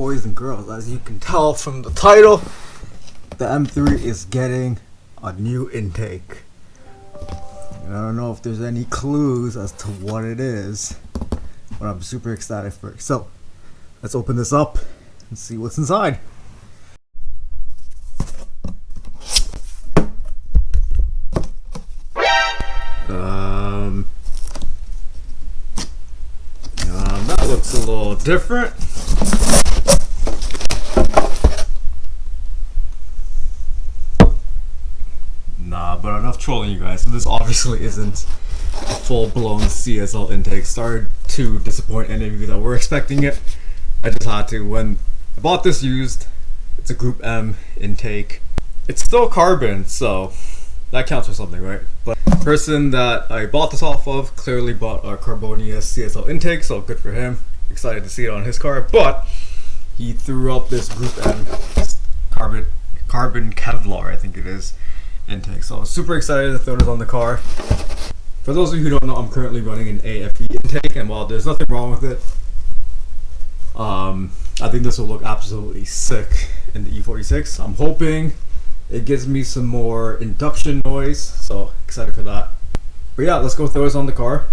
boys and girls, as you can tell from the title, the M3 is getting a new intake. And I don't know if there's any clues as to what it is, but I'm super excited for it. So, let's open this up and see what's inside. That looks a little different. Nah, but enough trolling, you guys. So this obviously isn't a full-blown CSL intake. Sorry to disappoint any of you that were expecting it. I just had to. When I bought this used, it's a Gruppe M intake. It's still carbon, so that counts for something, right? But the person that I bought this off of clearly bought a Carbonius CSL intake, so good for him. Excited to see it on his car, but he threw up this Gruppe M carbon Kevlar, I think it is, intake. So super excited to throw this on the car. For those of you who don't know, I'm currently running an AFE intake, and while there's nothing wrong with it, I think this will look absolutely sick in the E46. I'm hoping it gives me some more induction noise, so excited for that. But yeah, let's go throw this on the car.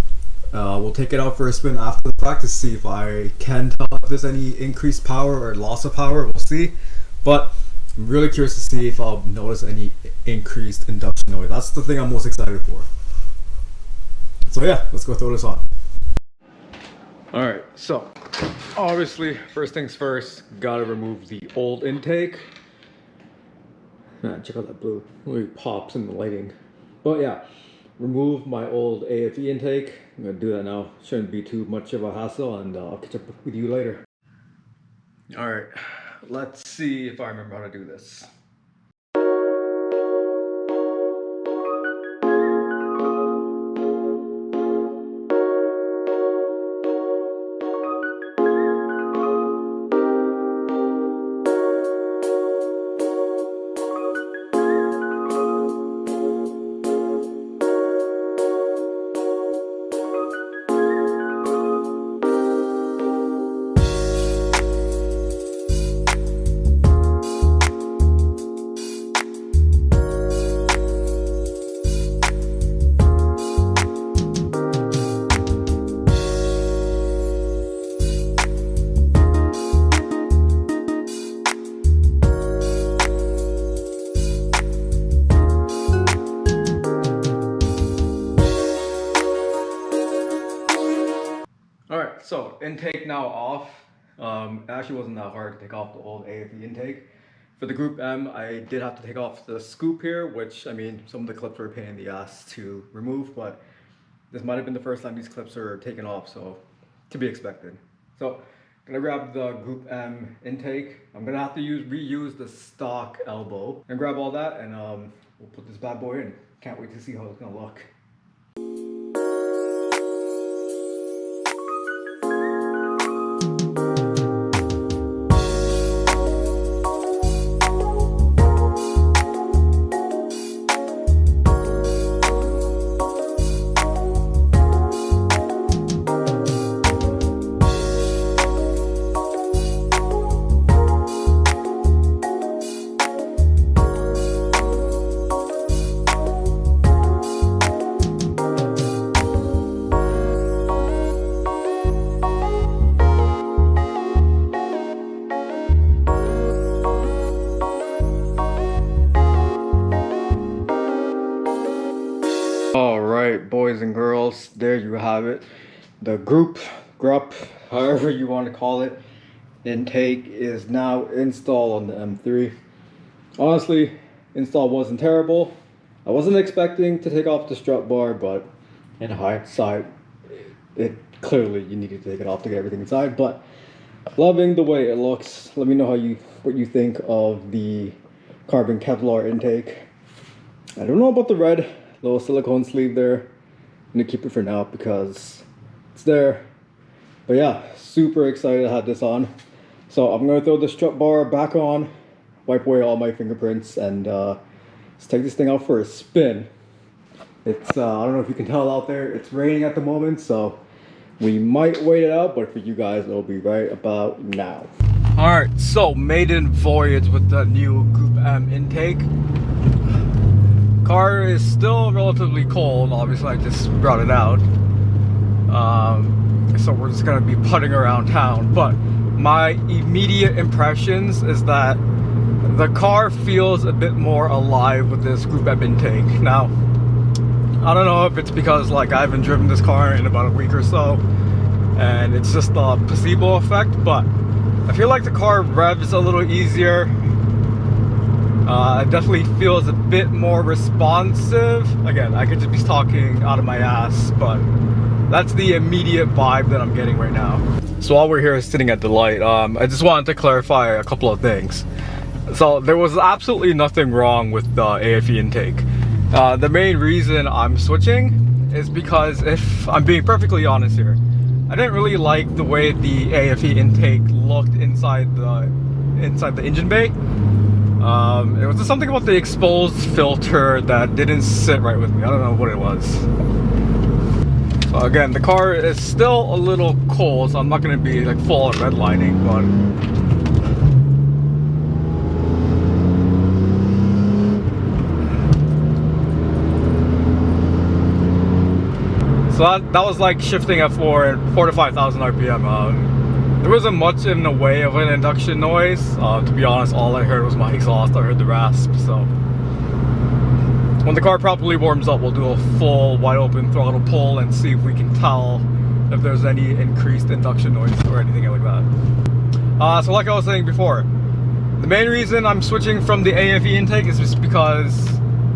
We'll take it out for a spin after the fact to see if I can tell if there's any increased power or loss of power. We'll see. But I'm really curious to see if I'll notice any increased induction noise. That's the thing I'm most excited for. So yeah, let's go throw this on. Alright, so obviously, first things first, gotta remove the old intake. Man, check out that blue. It really pops in the lighting. But yeah, remove my old AFE intake. I'm gonna do that now. Shouldn't be too much of a hassle, and I'll catch up with you later. Alright, let's see if I remember how to do this. Alright, so intake now off. It actually wasn't that hard to take off the old AFE intake. For the Gruppe M, I did have to take off the scoop here, which, I mean, some of the clips were a pain in the ass to remove, but this might have been the first time these clips are taken off, so to be expected. So, I'm gonna grab the Gruppe M intake. I'm gonna have to reuse the stock elbow. And grab all that, and we'll put this bad boy in. Can't wait to see how it's gonna look. Alright, boys and girls, there you have it. The Gruppe, however you want to call it, intake is now installed on the M3. Honestly, install wasn't terrible. I wasn't expecting to take off the strut bar, but in hindsight, it clearly you needed to take it off to get everything inside. But loving the way it looks. Let me know what you think of the carbon Kevlar intake. I don't know about the red. Little silicone sleeve there. I'm gonna keep it for now because it's there. But yeah, super excited to have this on. So I'm gonna throw the strut bar back on, wipe away all my fingerprints, and let's take this thing out for a spin. It's I don't know if you can tell out there, it's raining at the moment, so we might wait it out, but for you guys it'll be right about now. Alright, so maiden voyage with the new Gruppe M intake. Car is still relatively cold, obviously I just brought it out. So we're just gonna be putting around town, but my immediate impressions is that the car feels a bit more alive with this Gruppe M intake. Now, I don't know if it's because like I haven't driven this car in about a week or so, and it's just a placebo effect, but I feel like the car revs a little easier. It definitely feels a bit more responsive. Again, I could just be talking out of my ass, but that's the immediate vibe that I'm getting right now. So while we're here sitting at the light, I just wanted to clarify a couple of things. So there was absolutely nothing wrong with the AFE intake. The main reason I'm switching is because, if I'm being perfectly honest here, I didn't really like the way the AFE intake looked inside the engine bay. It was just something about the exposed filter that didn't sit right with me. I don't know what it was. So again, the car is still a little cold, so I'm not going to be like full on redlining, but so that was like shifting at 4 to 5,000 RPM. There wasn't much in the way of an induction noise. To be honest, all I heard was my exhaust. I heard the rasp. So when the car properly warms up, we'll do a full wide open throttle pull and see if we can tell if there's any increased induction noise or anything like that. So like I was saying before, the main reason I'm switching from the AFE intake is just because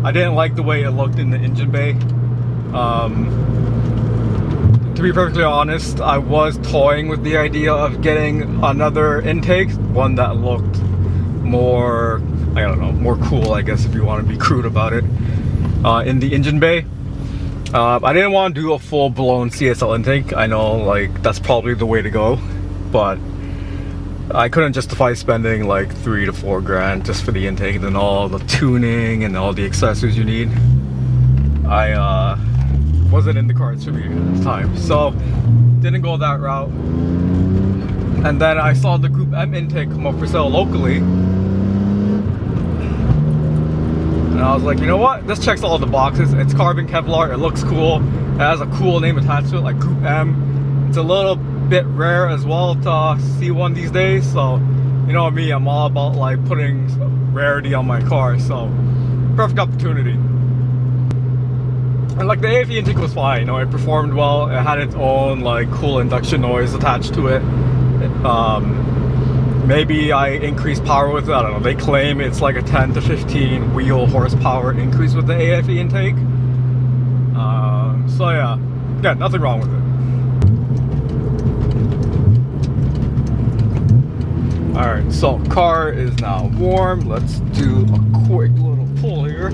I didn't like the way it looked in the engine bay. To be perfectly honest, I was toying with the idea of getting another intake, one that looked more, I don't know, more cool, I guess, if you want to be crude about it, in the engine bay. I didn't want to do a full-blown CSL intake. I know, like, that's probably the way to go, but I couldn't justify spending like 3 to 4 grand just for the intake and then all the tuning and all the accessories you need. I wasn't in the cards for me at the time, so didn't go that route. And then I saw the Gruppe M intake come up for sale locally, and I was like, you know what, this checks all the boxes. It's carbon Kevlar, it looks cool, it has a cool name attached to it, like Gruppe M. It's a little bit rare as well to see one these days, so you know me, I'm all about like putting rarity on my car, so perfect opportunity. And like the AFE intake was fine, you know, it performed well. It had its own like cool induction noise attached to it. Maybe I increased power with it, I don't know. They claim it's like a 10 to 15 wheel horsepower increase with the AFE intake. So yeah, nothing wrong with it. Alright, so car is now warm. Let's do a quick little pull here.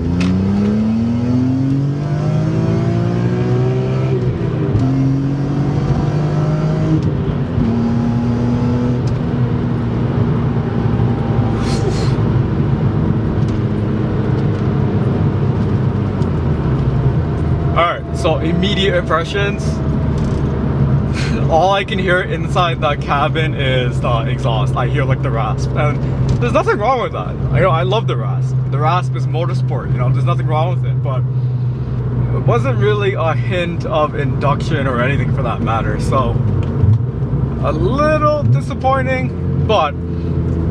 So immediate impressions, all I can hear inside the cabin is the exhaust. I hear like the rasp, and there's nothing wrong with that. I love the rasp. The rasp is motorsport, you know, there's nothing wrong with it, but it wasn't really a hint of induction or anything for that matter. So a little disappointing, but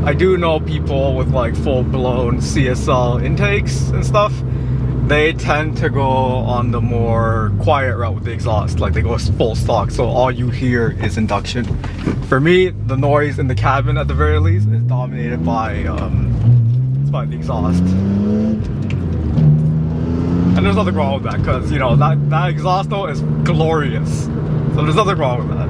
I do know people with like full-blown CSL intakes and stuff. They tend to go on the more quiet route with the exhaust, like they go full stock, so all you hear is induction. For me, the noise in the cabin at the very least is dominated by the exhaust. And there's nothing wrong with that, because you know, that exhaust though is glorious. So there's nothing wrong with that.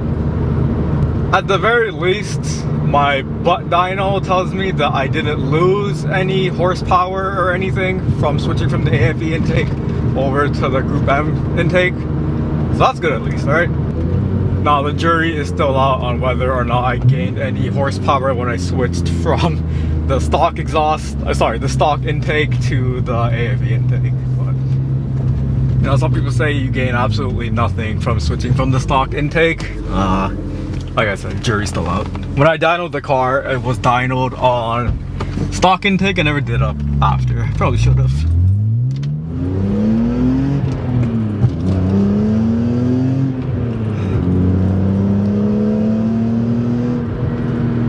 At the very least, my butt dyno tells me that I didn't lose any horsepower or anything from switching from the AFE intake over to the Gruppe M intake. So that's good at least, alright? Now the jury is still out on whether or not I gained any horsepower when I switched from the stock exhaust, the stock intake to the AFE intake. But, you know, some people say you gain absolutely nothing from switching from the stock intake. Like I said, jury's still out. When I dynoed the car, it was dynoed on stock intake. I never did up after. Probably should have.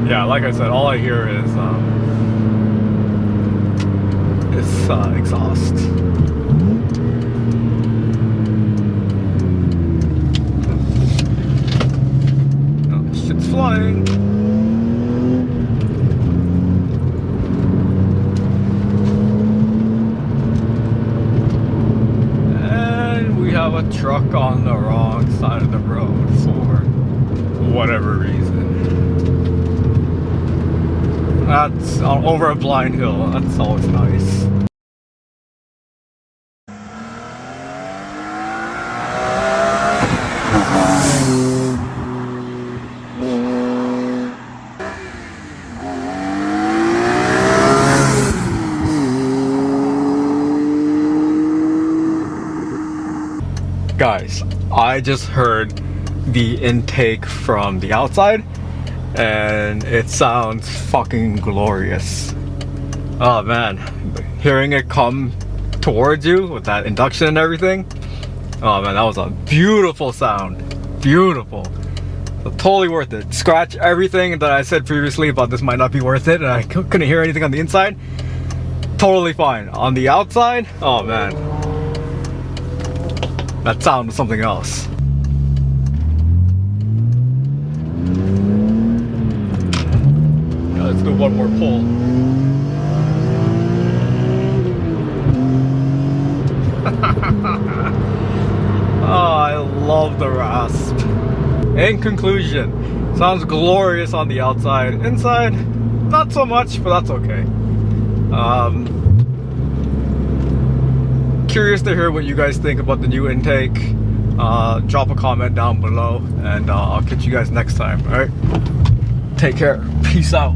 Yeah, like I said, all I hear is exhaust. Oh, shit's flying. And we have a truck on the wrong side of the road for whatever reason. That's over a blind hill. That's always nice. Guys, I just heard the intake from the outside and it sounds fucking glorious. Oh man, hearing it come towards you with that induction and everything, oh man, that was a beautiful sound. Beautiful. So totally worth it. Scratch everything that I said previously about this might not be worth it and I couldn't hear anything on the inside. Totally fine. On the outside, oh man, that sound was something else. Let's do one more pull. Oh, I love the rasp. In conclusion, sounds glorious on the outside. Inside, not so much, but that's okay. Curious to hear what you guys think about the new intake. Drop a comment down below, and I'll catch you guys next time. All right, take care. Peace out.